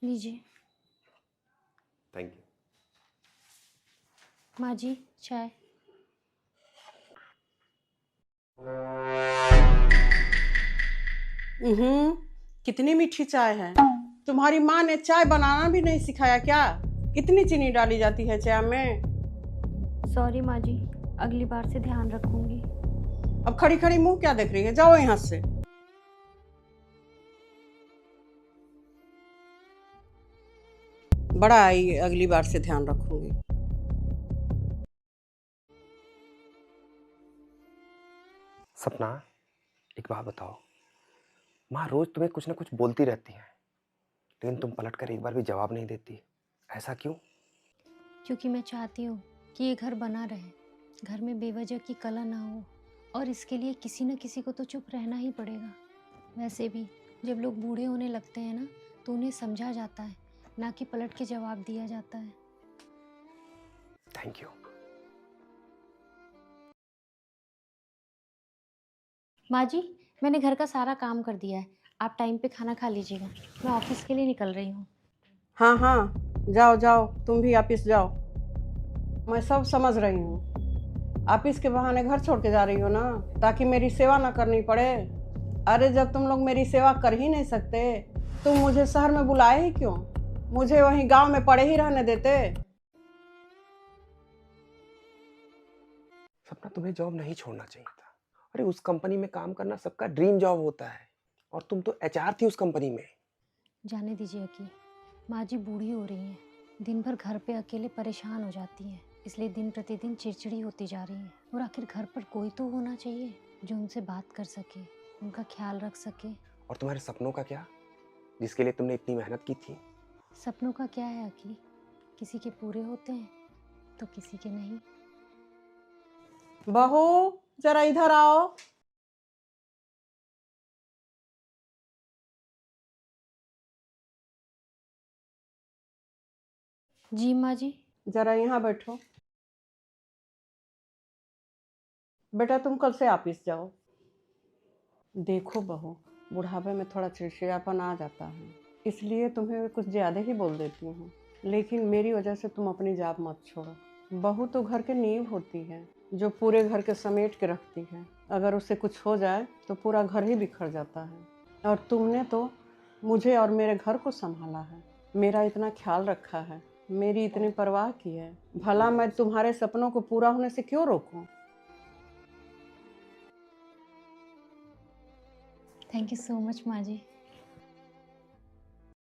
लीजिए। Thank you. माँ जी, चाय। कितनी मीठी चाय है। तुम्हारी माँ ने चाय बनाना भी नहीं सिखाया क्या? कितनी चीनी डाली जाती है चाय में? सॉरी माँ जी, अगली बार से ध्यान रखूंगी। अब खड़ी खड़ी मुंह क्या देख रही है? जाओ यहाँ से। बड़ा आई, अगली बार से ध्यान रखूंगी। सपना, एक बात बताओ, माँ रोज तुम्हें कुछ ना कुछ बोलती रहती है, लेकिन तुम पलटकर एक बार भी जवाब नहीं देती। ऐसा क्यों? क्योंकि मैं चाहती हूँ कि ये घर बना रहे, घर में बेवजह की कलह ना हो, और इसके लिए किसी न किसी को तो चुप रहना ही पड़ेगा। वैसे भी जब लोग बूढ़े होने लगते हैं ना, तो उन्हें समझा जाता है, ना कि पलट के जवाब दिया जाता है। Thank you. माँ जी, मैंने घर का सारा काम कर दिया है, आप टाइम पे खाना खा लीजिएगा। मैं ऑफिस के लिए निकल रही हूँ। हाँ हाँ, जाओ जाओ, तुम भी ऑफिस जाओ। मैं सब समझ रही हूँ। ऑफिस के बहाने घर छोड़ के जा रही हो ना, ताकि मेरी सेवा ना करनी पड़े। अरे जब तुम लोग मेरी सेवा कर ही नहीं सकते, तुम मुझे शहर में बुलाए ही क्यों? मुझे वहीं गांव में पड़े ही रहने देते। सपना, तुम्हें जॉब नहीं छोड़ना चाहिए था। अरे उस कंपनी में काम करना सबका ड्रीम जॉब होता है, और तुम तो एचआर थी उस कंपनी में। जाने दीजिए अकी, माँ जी बूढ़ी हो रही हैं, दिन भर घर पे अकेले परेशान हो जाती हैं, इसलिए दिन प्रतिदिन चिड़चिड़ी होती जा रही हैं। और आखिर घर पर कोई तो होना चाहिए जो उनसे बात कर सके, उनका ख्याल रख सके। और तुम्हारे सपनों का क्या, जिसके लिए तुमने इतनी मेहनत की थी? सपनों का क्या है अकी, किसी के पूरे होते हैं तो किसी के नहीं। बहू, जरा इधर आओ। जी माँ जी। जरा यहाँ बैठो। बेटा तुम कल से ऑफिस जाओ। देखो बहू, बुढ़ापे में थोड़ा चिड़चिड़ापन आ जाता है, इसलिए तुम्हें कुछ ज़्यादा ही बोल देती हूँ, लेकिन मेरी वजह से तुम अपनी जॉब मत छोड़ो। बहू तो घर की नींव होती है, जो पूरे घर के समेट के रखती है। अगर उससे कुछ हो जाए तो पूरा घर ही बिखर जाता है। और तुमने तो मुझे और मेरे घर को संभाला है, मेरा इतना ख्याल रखा है, मेरी इतनी परवाह की है। भला मैं तुम्हारे सपनों को पूरा होने से क्यों रोकूं? थैंक यू सो मच माँ जी।